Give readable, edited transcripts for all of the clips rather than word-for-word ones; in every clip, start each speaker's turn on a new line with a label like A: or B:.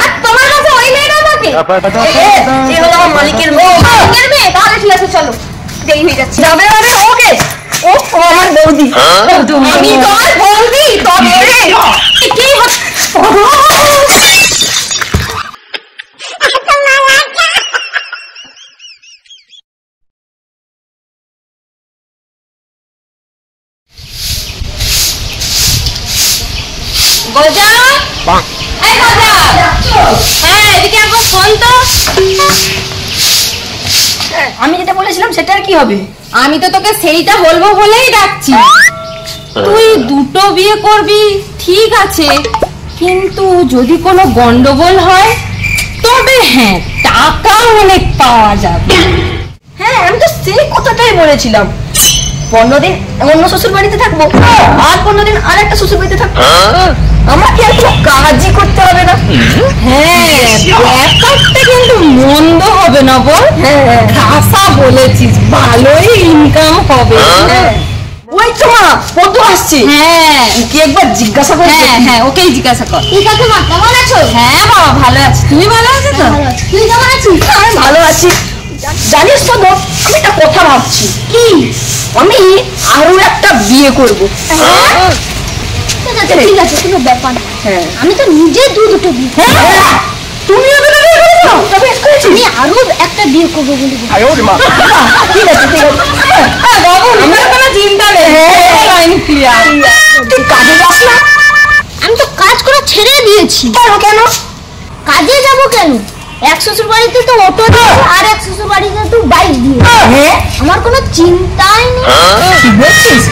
A: আর তোমার কাছে ওই মেয়েটা থাকে?
B: এ হলো আমার মালিকের মেয়ে।
A: তাহলে ঠিক আছে, চলো, দেরি হয়ে যাচ্ছে।
B: যাবে মানে ওকে? ও আমার বৌদি।
A: আমি তোমার বৌদি? তবে কি গজা, এই গজা, হ্যাঁ এদিকে একবার ফোন তো।
B: আমি যেটা বলেছিলাম সেটার কি হবে?
A: আমি তো তোকে সেইটা বলবো বলেই ডাকছি। তুই দুটো বিয়ে করবি ঠিক আছে, কিন্তু যদি কোনো গন্ডগোল হয় তবে হ্যাঁ টাকা অনেক পাওয়া যাবে।
B: হ্যাঁ আমি তো সেই কথাটাই বলেছিলাম। 15 দিন অন্য শ্বশুর বাড়িতে থাকবো, আর 15 দিন আর একটা শ্বশুর বাড়িতে থাকবো। আমাকে আর কোনো কাজই করতে হবে না।
A: হ্যাঁ ব্যাপারটা কিন্তু মন্দ হবে না বল।
B: হ্যাঁ
A: খাসা বলেছিস, ভালোই ইনকাম হবে।
B: ওই তো মা পদ্ম আসছে।
A: হ্যাঁ
B: কি একবার জিজ্ঞাসা করে?
A: হ্যাঁ হ্যাঁ ওকেই জিজ্ঞাসা কর।
C: ঠিক আছে মা, কেমন আছো?
A: হ্যাঁ বাবা ভালো আছি, তুমি ভালো আছো তো?
C: ভালো আছি। তুই কেমন আছিস?
B: আমি ভালো আছি। জানিস তো আমি একটা কথা ভাবছি।
C: কি?
B: আমি আরো একটা বিয়ে করবো।
C: ঠিক আছে ঠিক আছে, কোনো ব্যাপার না।
B: হ্যাঁ
C: আমি তো নিজে দুটো বিয়ে করবো।
B: তুমিও দুটো বিয়ে করেছো? তবে করেছি।
C: আমি আরো একটা বিয়ে করবো বলে বলছি।
B: ঠিক আছে ঠিক আছে।
A: বাবু আমার কোনো চিন্তা নেই, লাইন ক্লিয়ার।
B: তুই কাজে যাস না?
C: আমি তো কাজ করা ছেড়ে দিয়েছি।
B: কেন কেন?
C: কাজে যাব কেন? এক শ্বশুর বাড়িতে তো অটো দিয়ে, আর এক শ্বশুর বাড়িতে তো বাইক দিয়ে।
B: হ্যাঁ
C: আমার কোনো চিন্তাই নেই।
B: কি বলছিস?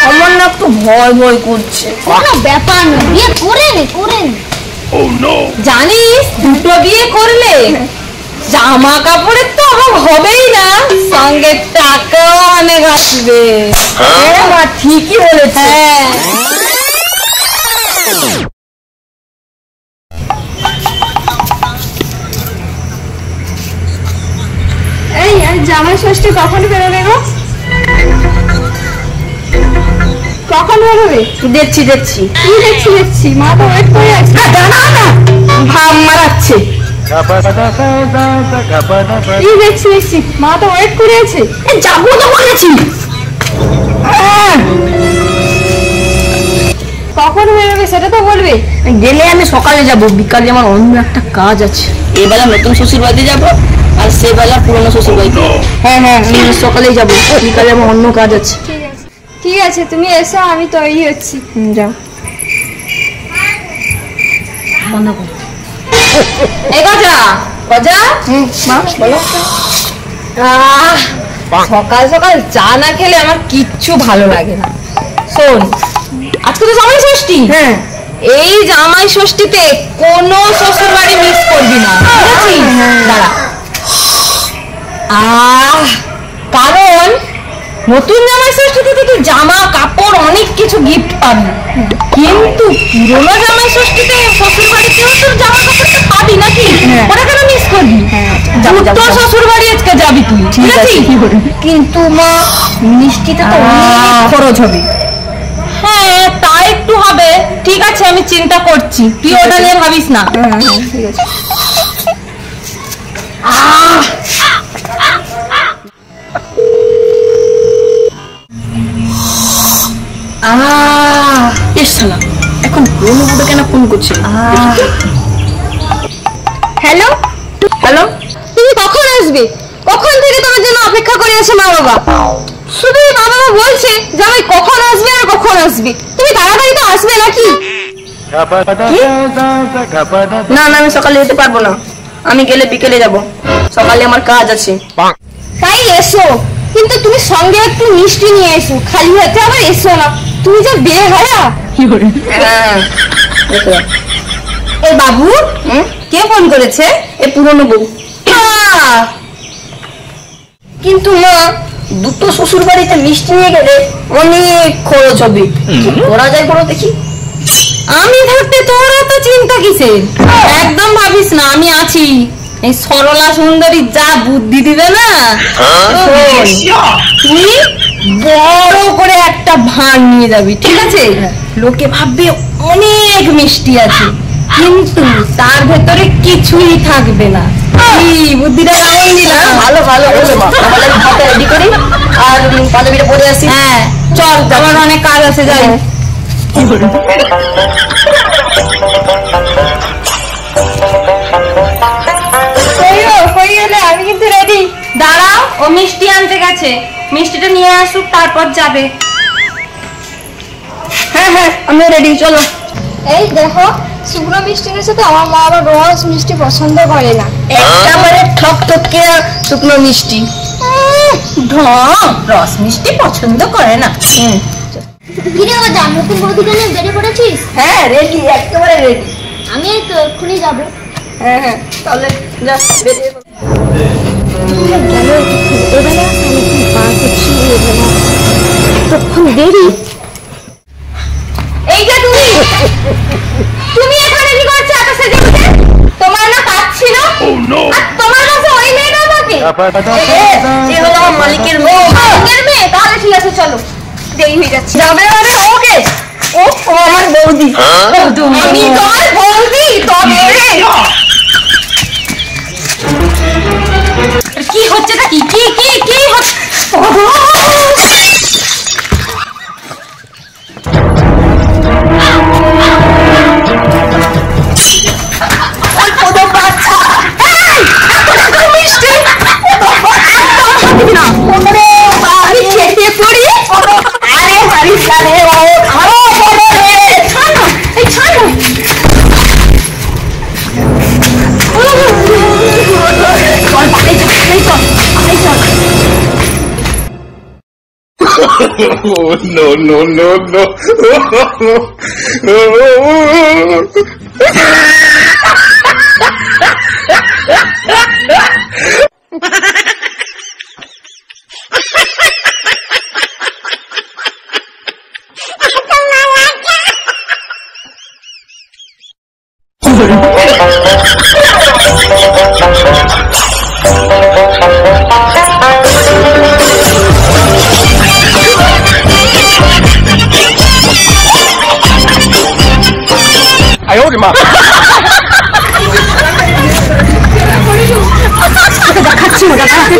B: আমার না একটু ভয় ভয় করছে।
C: কোনো ব্যাপার না, বিয়ে করে নে করে নে।
A: জানিস দুটো বিয়ে করলে জামা কাপড়ের তো অভাব হবেই না, সঙ্গে টাকাও অনেক আসবে।
B: হ্যাঁ মা ঠিকই বলেছে।
A: হ্যাঁ
D: এই জামাই ষষ্ঠী কখন বেরোবে গো? কখন বেরোবে?
B: দেখছি দেখছি।
D: কি দেখছি মা তো ওয়েট করে আছে।
B: দাঁড়া না, ভাব মারাচ্ছে।
D: কি দেখছি মা তো ওয়েট করে আছে।
B: যাবো তো বলেছি।
D: কখন বেরোবে সেটা তো বলবে।
B: গেলে আমি সকালে যাব, বিকালে আমার অন্য একটা কাজ আছে। এবেলা নতুন শ্বশুর বাড়িতে যাবো, আর সেবেলা পুরনো শ্বশুর বাড়িতে। হ্যাঁ হ্যাঁ আমি সকালেই যাবো, বিকালে আমার অন্য কাজ আছে।
D: ঠিক আছে তুমি এসো, আমি তৈরি হচ্ছি।
B: যাও।
A: এই গজা গজা,
B: মা বলো।
A: সকাল সকাল চা না খেলে আমার কিচ্ছু ভালো লাগে না। শোন, আজকে তো জামাই ষষ্ঠী।
B: হ্যাঁ
A: এই জামাই ষষ্ঠীতে কোনো শ্বশুর বাড়ি মিস করবি না, বুঝেছিস? দাঁড়া। কারণ নতুন জামাই ষষ্ঠীতে তুই জামা কাপড় অনেক কিছু গিফট পাবি, কিন্তু পুরোনো জামাই ষষ্ঠীতে শ্বশুর বাড়িতেও তোর জামা কাপড় তো পাবি নাকি, ওটা কেন মিস করবি? তোর শ্বশুর বাড়ি আজকে যাবি তুই, ঠিক আছে?
B: কিন্তু মা মিষ্টিতে তো অনেক খরচ হবে।
A: হ্যাঁ তা একটু হবে, ঠিক আছে আমি চিন্তা করছি, তুই ওটা নিয়ে ভাবিস না।
B: ঠিক আছে। এখন কেন ফোন করছে?
D: হ্যালো
B: হ্যালো,
D: তুমি কখন আসবে? কখন থেকে তোমার জন্য অপেক্ষা করে আছে মা বাবা। শুধু মা বাবা বলছে জামাই কখন আসবে আর কখন আসবে, তুমি তাড়াতাড়ি তো আসবে নাকি?
B: না না আমি সকালে যেতে পারবো না, আমি গেলে বিকেলে যাব, সকালে আমার কাজ আছে।
D: তাই এসো, কিন্তু তুমি সঙ্গে একটু মিষ্টি নিয়ে এসো, খালি হাতে আবার এসো না, তুমি যা বেহায়া।
B: হ্যাঁ দেখো।
A: এই বাবু কে ফোন করেছে?
B: এ পুরনো বউ। কিন্তু মা দুটো শ্বশুর বাড়িতে মিষ্টি নিয়ে গেলে অনেক খরচ হবে, কি করা যায় বলো দেখি?
A: আমি থাকতে তোর এত চিন্তা কিসের? একদম ভাবিস না, আমি আছি। এই সরলা সুন্দরী যা বুদ্ধি দিবে না, শোন, তুই বড় করে একটা ভাঁড় নিয়ে যাবি, ঠিক আছে? লোকে ভাববে অনেক মিষ্টি আছে, কিন্তু তার ভেতরে কিছুই থাকবে না। কি বুদ্ধিটা কেমন দিলাম?
B: ভালো ভালো বলে মা, তাহলে আমি খাতা রেডি করি আর পাঞ্জাবিটা পরে আসি।
A: হ্যাঁ চল, আমার অনেক কাজ আছে, যাই। আমি কিন্তু রেডি। দাঁড়াও, ও মিষ্টি আনতে গেছে, মিষ্টিটা নিয়ে আসুক তারপর যাবে।
B: হ্যাঁ হ্যাঁ আমিও রেডি, চলো।
C: এই দেখো, শুকনো মিষ্টি এনেছে তো, আমার মা আবার রস মিষ্টি পছন্দ করে না।
B: একেবারে ঠক ঠকে শুকনো মিষ্টি।
A: ঢং, রস মিষ্টি পছন্দ করে না।
C: কিরে ও যা, নতুন বৌদি কেন বেরিয়ে পড়েছিস?
B: হ্যাঁ রেডি, একেবারে রেডি।
C: আমি এই তো এক্ষুনি যাবো।
B: হ্যাঁ হ্যাঁ তাহলে যা বেরিয়ে পড়ো।
C: তখন দেরি।
A: এই যে তুমি তুমি এখানে কি করছো এত সেজে গুজে? তোমার না কাজ ছিল? আর তোমার কাছে ওই মেয়েটা থাকে?
B: এ হলো আমার মালিকের মেয়ে।
A: মালিকের মেয়ে? তাহলে ঠিক আছে, চলো, দেরি হয়ে যাচ্ছে।
B: যাবে মানে ওকে? ও আমার বৌদি।
A: আমি তোমার বৌদি? তবে কি হচ্ছে নাকি? কি কি কি হচ্ছে?
E: Oh, no, no, no, no. I owed him up.
B: দেখাচ্ছি মজা, দেখাচ্ছি।